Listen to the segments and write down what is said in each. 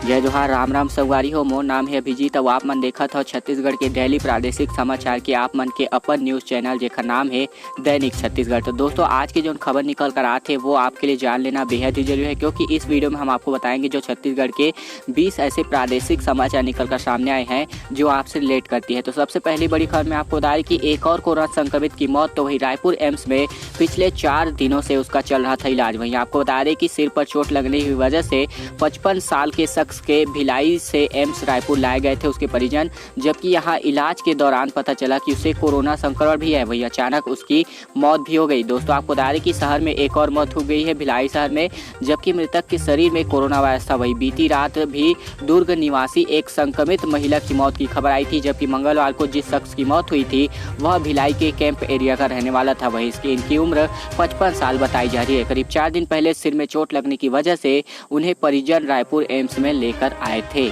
जय जोहार, राम राम संगवारी हो। मोर नाम है अभिजीत। अब आप मन देखत हो छत्तीसगढ़ के डेली प्रादेशिक समाचार के आप मन के अपन न्यूज़ चैनल जेकर नाम है दैनिक छत्तीसगढ़। तो दोस्तों, आज की जो खबर निकल कर आते हैं वो आपके लिए जान लेना बेहद ही जरूरी है, क्योंकि इस वीडियो में हम आपको बताएंगे जो छत्तीसगढ़ के 20 ऐसे प्रादेशिक समाचार निकल कर सामने आए हैं जो आपसे रिलेट करती है। तो सबसे पहली बड़ी खबर में आपको बता दें कि एक और कोरोना संक्रमित की मौत, तो वही रायपुर एम्स में पिछले 4 दिनों से उसका चल रहा था इलाज। वहीं आपको बता दें कि सिर पर चोट लगने की वजह से 55 साल के शख्स के भिलाई से एम्स रायपुर लाए गए थे उसके परिजन, जबकि यहां इलाज के दौरान पता चला कि उसे कोरोना संक्रमण भी है। वही अचानक उसकी मौत भी हो गई। दोस्तों, आपको बता दें कि शहर में एक और मौत हो गई है भिलाई शहर में, जबकि मृतक के शरीर में कोरोना वायरस था। वही बीती रात भी दुर्ग निवासी एक संक्रमित महिला की मौत की खबर आई थी, जबकि मंगलवार को जिस शख्स की मौत हुई थी वह भिलाई के कैंप एरिया का रहने वाला था। वही इनकी उम्र 55 साल बताई जा रही है। करीब 4 दिन पहले सिर में चोट लगने की वजह से उन्हें परिजन रायपुर एम्स में लेकर आए थे।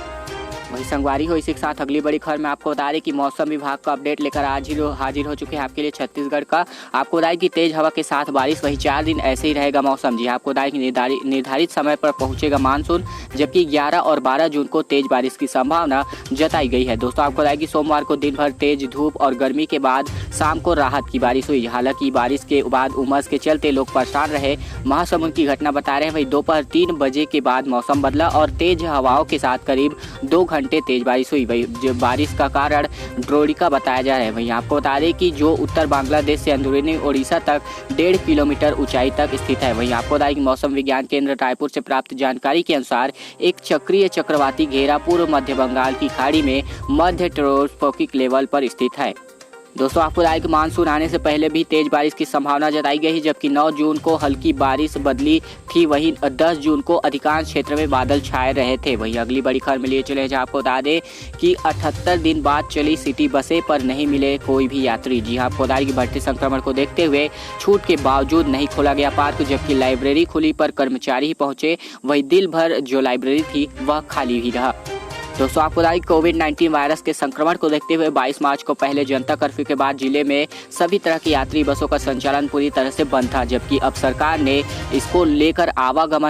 वही संगवारी हो, इसी के साथ अगली बड़ी खबर में आपको बता दें कि मौसम विभाग का अपडेट लेकर आज हाजिर हो चुके हैं आपके लिए छत्तीसगढ़ का। आपको बताएं कि तेज हवा के साथ बारिश, वही 4 दिन ऐसे ही रहेगा मौसम। जी, आपको बताएं कि निर्धारित समय पर पहुंचेगा मानसून, जबकि 11 और 12 जून को तेज बारिश की संभावना जताई गई है। दोस्तों, आपको बताएं कि सोमवार को दिन भर तेज धूप और गर्मी के बाद शाम को राहत की बारिश हुई। हालांकि बारिश के बाद उमस के चलते लोग परेशान रहे। महासमुंद की घटना बता रहे हैं। वही दोपहर 3 बजे के बाद मौसम बदला और तेज हवाओं के साथ करीब 2 घंटे तेज बारिश हुई। वही जो बारिश का कारण ड्रोरिका बताया जा रहा है। वहीं आपको बता दें कि जो उत्तर बांग्लादेश से अंदरूनी ओडिशा तक 1.5 किलोमीटर ऊंचाई तक स्थित है। वहीं आपको बता दें कि मौसम विज्ञान केंद्र रायपुर से प्राप्त जानकारी के अनुसार एक चक्रीय चक्रवाती घेरा पूर्व मध्य बंगाल की खाड़ी में मध्य ट्रोपोस्फिक लेवल पर स्थित है। दोस्तों, आपको बताया कि मानसून आने से पहले भी तेज बारिश की संभावना जताई गई है, जबकि 9 जून को हल्की बारिश बदली थी। वहीं 10 जून को अधिकांश क्षेत्र में बादल छाए रहे थे। वहीं अगली बड़ी खबर में लिए चले, जहां आपको बता दें कि 78 दिन बाद चली सिटी बसें पर नहीं मिले कोई भी यात्री। जी हाँ, आपको बता दें कि बढ़ते संक्रमण को देखते हुए छूट के बावजूद नहीं खोला गया पार्क, जबकि लाइब्रेरी खुली पर कर्मचारी ही पहुंचे। वही दिन भर जो लाइब्रेरी थी वह खाली ही रहा। दोस्तों, आपको बताएं कोविड-19 वायरस के संक्रमण को देखते हुए 22 मार्च को पहले जनता कर्फ्यू के बाद जिले में सभी तरह की यात्री बसों का संचालन पूरी तरह से बंद था, जबकि अब सरकार ने इसको लेकर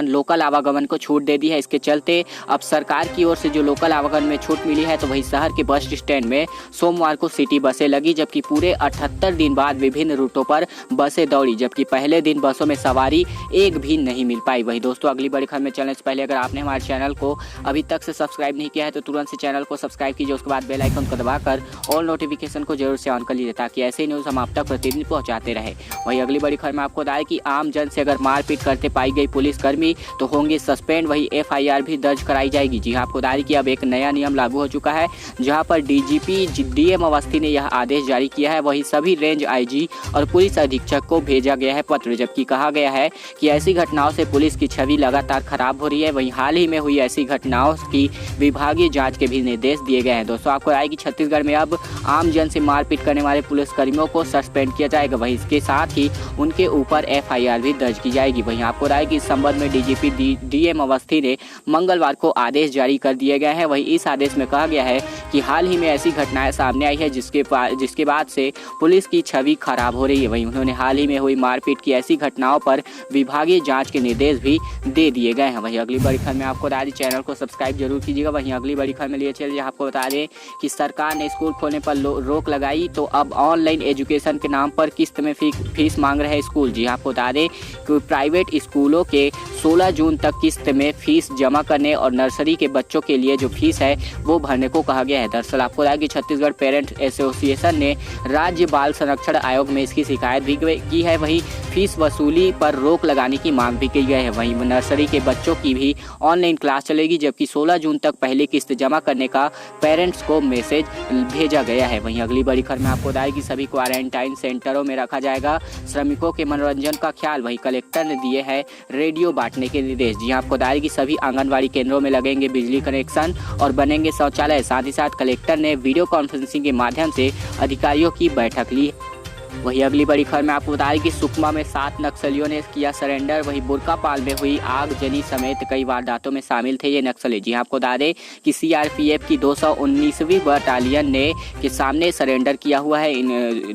लोकल आवागमन को छूट दे दी है। इसके चलते अब सरकार की ओर से जो लोकल आवागमन में छूट मिली है, तो वही शहर के बस स्टैंड में सोमवार को सिटी बसें लगी, जबकि पूरे 78 दिन बाद विभिन्न रूटों पर बसें दौड़ी, जबकि पहले दिन बसों में सवारी एक भी नहीं मिल पाई। वही दोस्तों, अगली बड़ी खबर में चलने से पहले अगर आपने हमारे चैनल को अभी तक से सब्सक्राइब नहीं किया है तो तुरंत से चैनल को सब्सक्राइब कीजिए। उसके बाद बेल आइकन को दबाकर ऑल नोटिफिकेशन को जरूर से ऑन कर लीजिए, ताकि ऐसे न्यूज़ हम आप तक प्रतिदिन पहुंचाते रहे। वही अगली बड़ी खबर में आपको बताया कि आम जन से अगर मारपीट करते पाई गई पुलिसकर्मी तो होंगे सस्पेंड। वही FIR भी दर्ज कराई जाएगी। जी हाँ, आपको बता दें कि अब एक नया नियम लागू हो चुका है, जहाँ पर DGP DM अवस्थी ने यह आदेश जारी किया है। वही सभी रेंज IG और पुलिस अधीक्षक को भेजा गया है पत्र, जबकि कहा गया है कि ऐसी घटनाओं से पुलिस की छवि लगातार खराब हो रही है। वहीं हाल ही में हुई ऐसी घटनाओं की विभागीय जांच के भी निर्देश दिए गए हैं। दोस्तों, आपको बताया कि छत्तीसगढ़ में अब आम जन से मारपीट करने वाले पुलिसकर्मियों को सस्पेंड किया जाएगा। वहीं इसके साथ ही उनके ऊपर FIR भी दर्ज की जाएगी। वहीं आपको बताया कि इस संबंध में DGP DM अवस्थी ने मंगलवार को आदेश जारी कर दिए गए हैं। वहीं इस आदेश में कहा गया है कि हाल ही में ऐसी घटनाएं सामने आई है जिसके बाद से पुलिस की छवि खराब हो रही है। वहीं उन्होंने हाल ही में हुई मारपीट की ऐसी घटनाओं पर विभागीय जाँच के निर्देश भी दे दिए गए हैं। वहीं अगली बड़ी खबर में आपको बता दें, चैनल को सब्सक्राइब जरूर कीजिएगा। वहीं अगली बड़ी खबर में लिए चलिए, आपको बता दें कि सरकार ने स्कूल खोलने पर रोक लगाई, तो अब ऑनलाइन एजुकेशन के नाम पर किस्त में फीस मांग रहे स्कूल। जी आपको बता दें कि प्राइवेट स्कूलों के 16 जून तक किस्त में फीस जमा करने और नर्सरी के बच्चों के लिए जो फीस है वो भरने को कहा गया है। दरअसल आपको बता कि छत्तीसगढ़ पेरेंट्स एसोसिएशन ने राज्य बाल संरक्षण आयोग में इसकी शिकायत भी की है। वहीं फीस वसूली पर रोक लगाने की मांग भी की गई है। वहीं नर्सरी के बच्चों की भी ऑनलाइन क्लास चलेगी, जबकि 16 जून तक पहली किस्त जमा करने का पेरेंट्स को मैसेज भेजा गया है। वहीं अगली बड़ी खबर में आपको बताया कि सभी क्वारंटाइन सेंटरों में रखा जाएगा श्रमिकों के मनोरंजन का ख्याल। वहीं कलेक्टर ने दिए हैं रेडियो बांटने के निर्देश। जी आपको बताया कि सभी आंगनबाड़ी केंद्रों में लगेंगे बिजली कनेक्शन और बनेंगे शौचालय। साथ ही साथ कलेक्टर ने वीडियो कॉन्फ्रेंसिंग के माध्यम से अधिकारियों की बैठक ली। वही अगली बड़ी खबर में आपको बताया कि सुकमा में 7 नक्सलियों ने किया सरेंडर। वही बुरकापाल में हुई आगजनी समेत कई वारदातों में शामिल थे ये नक्सली। जी आपको बता दें कि सीआरपीएफ की 219वीं बटालियन ने के सामने सरेंडर किया हुआ है इन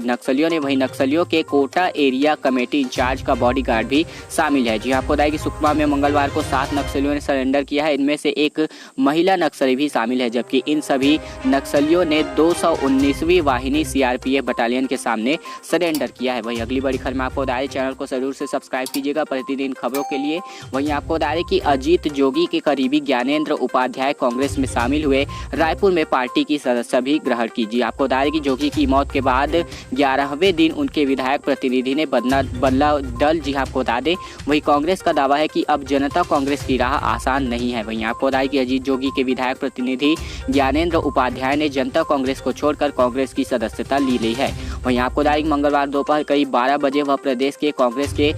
नक्सलियों ने। वही नक्सलियों के कोटा एरिया कमेटी इंचार्ज का बॉडीगार्ड भी शामिल है। जी आपको बताया कि सुकमा में मंगलवार को 7 नक्सलियों ने सरेंडर किया है। इनमें से एक महिला नक्सली भी शामिल है, जबकि इन सभी नक्सलियों ने 219वीं वाहिनी सीआरपीएफ बटालियन के सामने सरेंडर किया है। वही अगली बड़ी खबर में आपको बता दें, चैनल को जरूर से सब्सक्राइब कीजिएगा प्रतिदिन खबरों के लिए। वहीं आपको बता दें कि अजीत जोगी के करीबी ज्ञानेंद्र उपाध्याय कांग्रेस में शामिल हुए। रायपुर में पार्टी की सदस्य भी ग्रहण की। जी आपको बता दें कि जोगी की मौत के बाद 11वें दिन उनके विधायक प्रतिनिधि ने बदला दल। जी आपको बता दें वही कांग्रेस का दावा है कि अब जनता कांग्रेस की राह आसान नहीं है। वहीं आपको बता दें कि अजीत जोगी के विधायक प्रतिनिधि ज्ञानेंद्र उपाध्याय ने जनता कांग्रेस को छोड़कर कांग्रेस की सदस्यता ली है। वहीं आपको बता दें कि मंगलवार दोपहर करीब 12 बजे वह प्रदेश के कांग्रेस के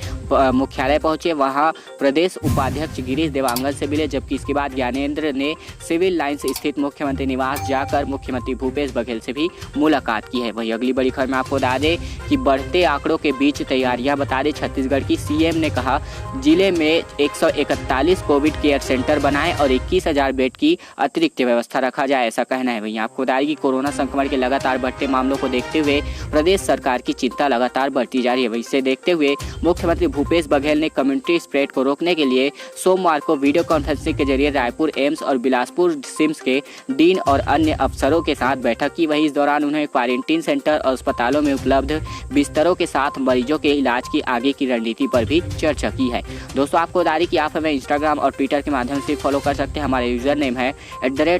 मुख्यालय पहुंचे। वहां प्रदेश उपाध्यक्ष गिरीश देवांगन से मिले, जबकि इसके बाद ज्ञानेंद्र ने सिविल लाइंस स्थित मुख्यमंत्री निवास जाकर मुख्यमंत्री भूपेश बघेल से भी मुलाकात की है। वहीं अगली बड़ी खबर में आपको बता दें कि बढ़ते आंकड़ों के बीच तैयारियां बता दें छत्तीसगढ़ की। सीएम ने कहा जिले में 141 कोविड केयर सेंटर बनाएं और 21,000 बेड की अतिरिक्त व्यवस्था रखा जाए, ऐसा कहना है। वहीं आपको बता दें कि कोरोना संक्रमण के लगातार बढ़ते मामलों को देखते हुए प्रदेश सरकार की चिंता लगातार बढ़ती जा रही है। वहीं इसे देखते हुए मुख्यमंत्री भूपेश बघेल ने कम्युनिटी स्प्रेड को रोकने के लिए सोमवार को वीडियो कॉन्फ्रेंसिंग के जरिए रायपुर एम्स और बिलासपुर सिम्स के डीन और अन्य अफसरों के साथ बैठक की। वहीं इस दौरान उन्होंने क्वारंटीन सेंटर और अस्पतालों में उपलब्ध बिस्तरों के साथ मरीजों के इलाज की आगे की रणनीति पर भी चर्चा की है। दोस्तों आपको बता दें कि आप हमें इंस्टाग्राम और ट्विटर के माध्यम से फॉलो कर सकते हैं। हमारे यूजर नेम है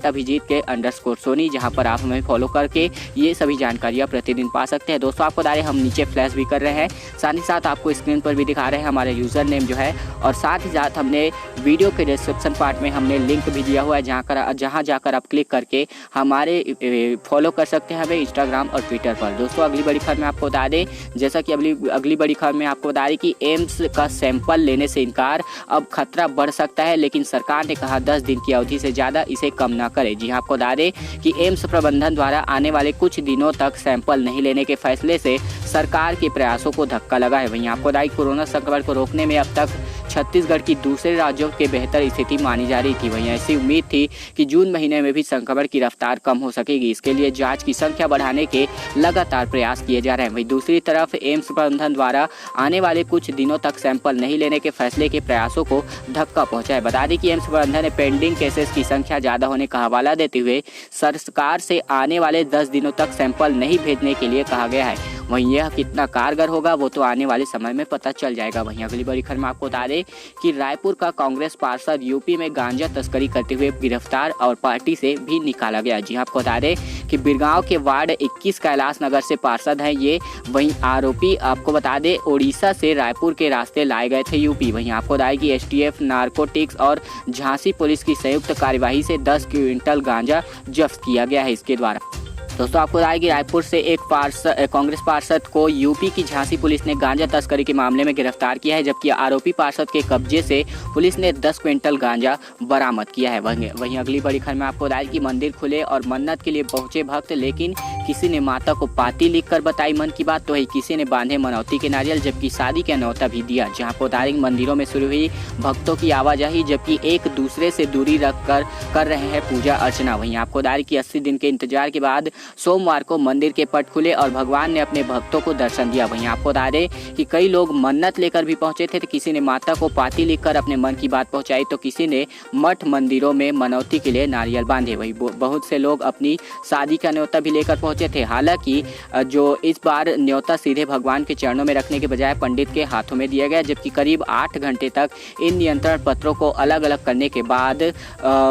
@अभिजीत_सोनी, जहां पर आप हमें फॉलो करके ये सभी जानकारियां प्रतिदिन पा सकते हैं। दोस्तों आपको बता दें हम नीचे फ्लैश भी कर रहे हैं, साथ ही साथ आपको स्क्रीन पर भी दिखा रहे हैं हमारे यूजर नेम जो है, और साथ ही साथ हमने वीडियो के डिस्क्रिप्शन पार्ट में हमने लिंक भी दिया हुआ है जहां जाकर आप क्लिक करके हमारे फॉलो कर सकते हैं हमें इंस्टाग्राम और ट्विटर पर। दोस्तों अगली बड़ी खबर में आपको बता दें, जैसा कि अगली बड़ी खबर में आपको बता दें कि एम्स का सैंपल लेने से इनकार, अब खतरा बढ़ सकता है, लेकिन सरकार ने कहा 10 दिन की अवधि से ज़्यादा इसे कम न करे। जी आपको बता दें कि एम्स प्रबंधन द्वारा आने वाले कुछ दिनों तक सैंपल नहीं लेने के फैसले से सरकार के प्रयासों को धक्का लगा है। वहीं आपको बता दें कोरोना संक्रमण को रोकने में अब तक छत्तीसगढ़ की दूसरे राज्यों के बेहतर स्थिति मानी जा रही थी। वहीं ऐसी उम्मीद थी कि जून महीने में भी संक्रमण की रफ्तार कम हो सकेगी। इसके लिए जांच की संख्या बढ़ाने के लगातार प्रयास किए जा रहे हैं। वहीं दूसरी तरफ एम्स प्रबंधन द्वारा आने वाले कुछ दिनों तक सैंपल नहीं लेने के फैसले के प्रयासों को धक्का पहुंचा है। बता दें कि एम्स प्रबंधन ने पेंडिंग केसेस की संख्या ज़्यादा होने का हवाला देते हुए सरकार से आने वाले 10 दिनों तक सैंपल नहीं भेजने के लिए कहा गया है। वहीं यह कितना कारगर होगा वो तो आने वाले समय में पता चल जाएगा। वहीं अगली बड़ी खबर में आपको बता दें कि रायपुर का कांग्रेस पार्षद यूपी में गांजा तस्करी करते हुए गिरफ्तार और पार्टी से भी निकाला गया। जी आपको बता दें कि बिरगांव के वार्ड 21 कैलाश नगर से पार्षद हैं ये। वहीं आरोपी आपको बता दें ओडिशा से रायपुर के रास्ते लाए गए थे यूपी। वहीं आपको बताया कि एसटीएफ नारकोटिक्स और झांसी पुलिस की संयुक्त कार्यवाही से 10 क्विंटल गांजा जब्त किया गया है इसके द्वारा। दोस्तों आपको बताया कि रायपुर से एक कांग्रेस पार्षद को यूपी की झांसी पुलिस ने गांजा तस्करी के मामले में गिरफ्तार किया है, जबकि आरोपी पार्षद के कब्जे से पुलिस ने 10 क्विंटल गांजा बरामद किया है। वहीं अगली बड़ी खबर में आपको बताया कि मंदिर खुले और मन्नत के लिए पहुंचे भक्त, लेकिन किसी ने माता को पाती लिखकर बताई मन की बात, तो वही किसी ने बांधे मनौती के नारियल, जबकि शादी का न्योता भी दिया। जहाँ आपको बता दें मंदिरों में शुरू हुई भक्तों की आवाजाही, जबकि एक दूसरे से दूरी रखकर कर रहे हैं पूजा अर्चना। वहीं आपको बता दें कि 80 दिन के इंतजार के बाद सोमवार को मंदिर के पट खुले और भगवान ने अपने भक्तों को दर्शन दिया। वहीं आपको बता दें कि कई लोग मन्नत लेकर भी पहुंचे थे, तो किसी ने माता को पाती लिखकर अपने मन की बात पहुंचाई, तो किसी ने मठ मंदिरों में मनौती के लिए नारियल बांधे। वहीं बहुत से लोग अपनी शादी का न्योता भी लेकर पहुंचे थे। हालांकि जो इस बार न्योता सीधे भगवान के चरणों में रखने के बजाय पंडित के हाथों में दिया गया, जबकि करीब 8 घंटे तक इन नियंत्रण पत्रों को अलग अलग करने के बाद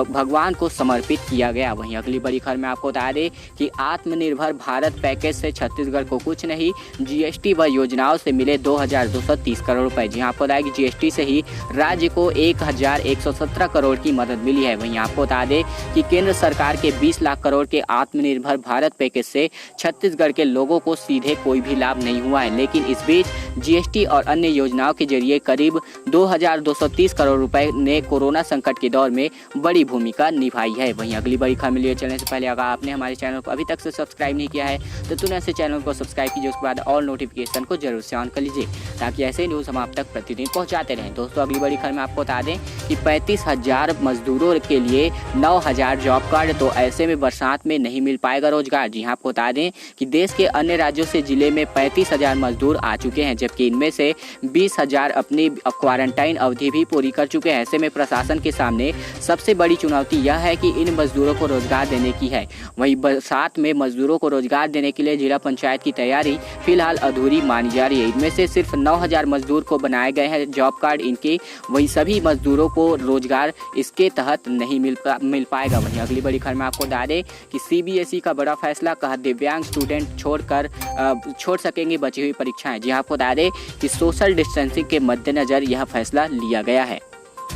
भगवान को समर्पित किया गया। वहीं अगली बड़ी खबर में आपको बता दें कि आत्मनिर्भर भारत पैकेज से छत्तीसगढ़ को कुछ नहीं, जीएसटी व योजनाओं से मिले 2230 करोड़ रुपए। जी आपको बताया कि जीएसटी से ही राज्य को 1117 करोड़ की मदद मिली है। वहीं आपको बता दें कि केंद्र सरकार के 20 लाख करोड़ के आत्मनिर्भर भारत पैकेज से छत्तीसगढ़ के लोगों को सीधे कोई भी लाभ नहीं हुआ है, लेकिन इस बीच जीएसटी और अन्य योजनाओं के जरिए करीब 2230 करोड़ रुपए ने कोरोना संकट के दौर में बड़ी भूमिका निभाई है। वहीं अगली बड़ी खबर मिली चलने से पहले अगर आपने हमारे चैनल को अभी तक से सब्सक्राइब नहीं किया है तो तुरंत से चैनल को सब्सक्राइब कीजिए, उसके बाद ऑल नोटिफिकेशन को जरूर से ऑन कर लीजिए ताकि ऐसे न्यूज़ हम आप तक प्रतिदिन पहुंचाते रहें। दोस्तों अगली बड़ी खबर में आपको बता दें कि 35,000 मजदूरों के लिए 9,000 जॉब कार्ड, तो ऐसे में बरसात में नहीं मिल पाएगा रोजगार। जी हाँ, आपको बता दें कि देश के अन्य राज्यों से जिले में 35,000 मजदूर आ चुके हैं, जबकि इनमें से 20,000 अपनी क्वारंटाइन अवधि भी पूरी कर चुके हैं। ऐसे में प्रशासन के सामने सबसे बड़ी चुनौती यह है कि इन मजदूरों को रोजगार देने की है। वहीं बरसात में मजदूरों को रोजगार देने के लिए जिला पंचायत की तैयारी फिलहाल अधूरी मानी जा रही है। इनमें से सिर्फ 9,000 मजदूर को बनाए गए हैं जॉब कार्ड इनके, वही सभी मजदूरों को रोजगार इसके तहत नहीं मिल पाएगा। वहीं अगली बड़ी खबर में आपको बता दें कि CBSE का बड़ा फैसला, कहा दिव्यांग स्टूडेंट छोड़ सकेंगे बची हुई परीक्षाएं। जी आपको बता दें कि सोशल डिस्टेंसिंग के मद्देनजर यह फैसला लिया गया है।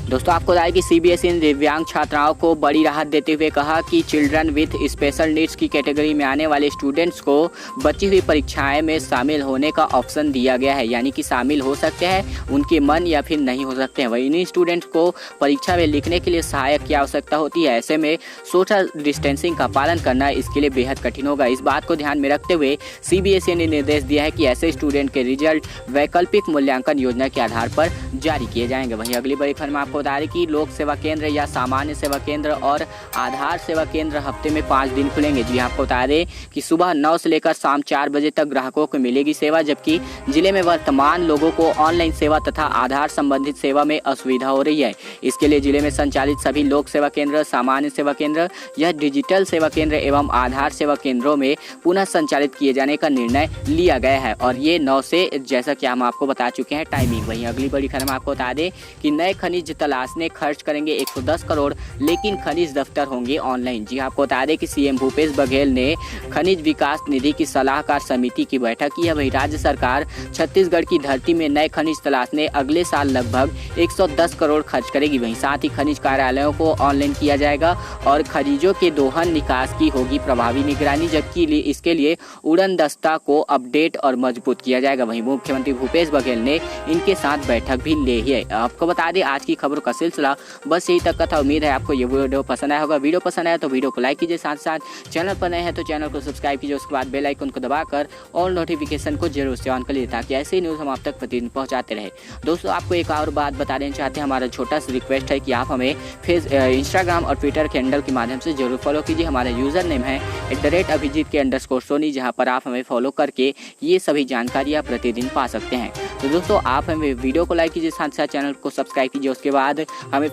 दोस्तों आपको बता दें कि CBSE ने दिव्यांग छात्राओं को बड़ी राहत देते हुए कहा कि चिल्ड्रन विथ स्पेशल नीड्स की कैटेगरी में आने वाले स्टूडेंट्स को बची हुई परीक्षाएं में शामिल होने का ऑप्शन दिया गया है, यानी कि शामिल हो सकते हैं उनके मन या फिर नहीं हो सकते हैं। वहीं इन स्टूडेंट्स को परीक्षा में लिखने के लिए सहायक की आवश्यकता होती है। ऐसे में सोशल डिस्टेंसिंग का पालन करना इसके लिए बेहद कठिन होगा। इस बात को ध्यान में रखते हुए CBSE ने निर्देश दिया है कि ऐसे स्टूडेंट के रिजल्ट वैकल्पिक मूल्यांकन योजना के आधार पर जारी किए जाएंगे। वहीं अगली बड़ी खबर में आपको बता दें कि लोक सेवा केंद्र या सामान्य सेवा केंद्र और आधार सेवा केंद्र हफ्ते में 5 दिन खुलेंगे। जी आपको बता दें कि सुबह 9 से लेकर शाम 4 बजे तक ग्राहकों को मिलेगी सेवा, जबकि जिले में वर्तमान लोगों को ऑनलाइन सेवा तथा आधार संबंधित सेवा में असुविधा हो रही है। इसके लिए जिले में संचालित सभी लोक सेवा केंद्र, सामान्य सेवा केंद्र या डिजिटल सेवा केंद्र एवं आधार सेवा केंद्रों में पुनः संचालित किए जाने का निर्णय लिया गया है और ये 9 से, जैसा कि हम आपको बता चुके हैं, टाइमिंग। वहीं अगली बड़ी खबर में आपको बता दें कि नए खनिज तलाशने खर्च करेंगे 110 करोड़, लेकिन खनिज दफ्तर होंगे ऑनलाइन। जी आपको बता दें कि CM भूपेश बघेल ने खनिज विकास निधि की सलाहकार समिति की बैठक की है। वही राज्य सरकार छत्तीसगढ़ की धरती में नए खनिज तलाशने अगले साल लगभग 110 करोड़ खर्च करेगी। वहीं साथ ही खनिज कार्यालयों को ऑनलाइन किया जाएगा और खनिजों के दोहन निकास की होगी प्रभावी निगरानी, जबकि इसके लिए उड़न दस्ता को अपडेट और मजबूत किया जाएगा। वहीं मुख्यमंत्री भूपेश बघेल ने इनके साथ बैठक भी ली है। आपको बता दें आज की खबरों का सिलसिला बस यही तक का था। उम्मीद है आपको ये वीडियो पसंद आया होगा। वीडियो पसंद आया तो वीडियो को लाइक कीजिए, साथ साथ चैनल पर नए हैं तो चैनल को सब्सक्राइब कीजिए, उसके बाद बेल आइकन को दबाकर ऑल नोटिफिकेशन को जरूर से ऑन कर लीजिए ताकि ऐसे ही न्यूज़ हम आप तक प्रतिदिन पहुंचाते रहे। दोस्तों आपको एक और बात बता देना चाहते हैं, हमारा छोटा सा रिक्वेस्ट है कि आप हमें इंस्टाग्राम और ट्विटर के हैंडल के माध्यम से जरूर फॉलो कीजिए। हमारा यूज़र नेम है @abhijit_soni, जहाँ पर आप हमें फॉलो करके ये सभी जानकारियाँ प्रतिदिन पा सकते हैं। तो दोस्तों आप हमें वीडियो को लाइक कीजिए, साथ साथ चैनल को सब्सक्राइब कीजिए, उसके बाद हमें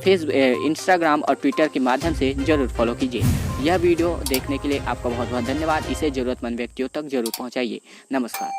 इंस्टाग्राम और ट्विटर के माध्यम से जरूर फॉलो कीजिए। यह वीडियो देखने के लिए आपका बहुत बहुत धन्यवाद। इसे ज़रूरतमंद व्यक्तियों तक जरूर पहुंचाइए। नमस्कार।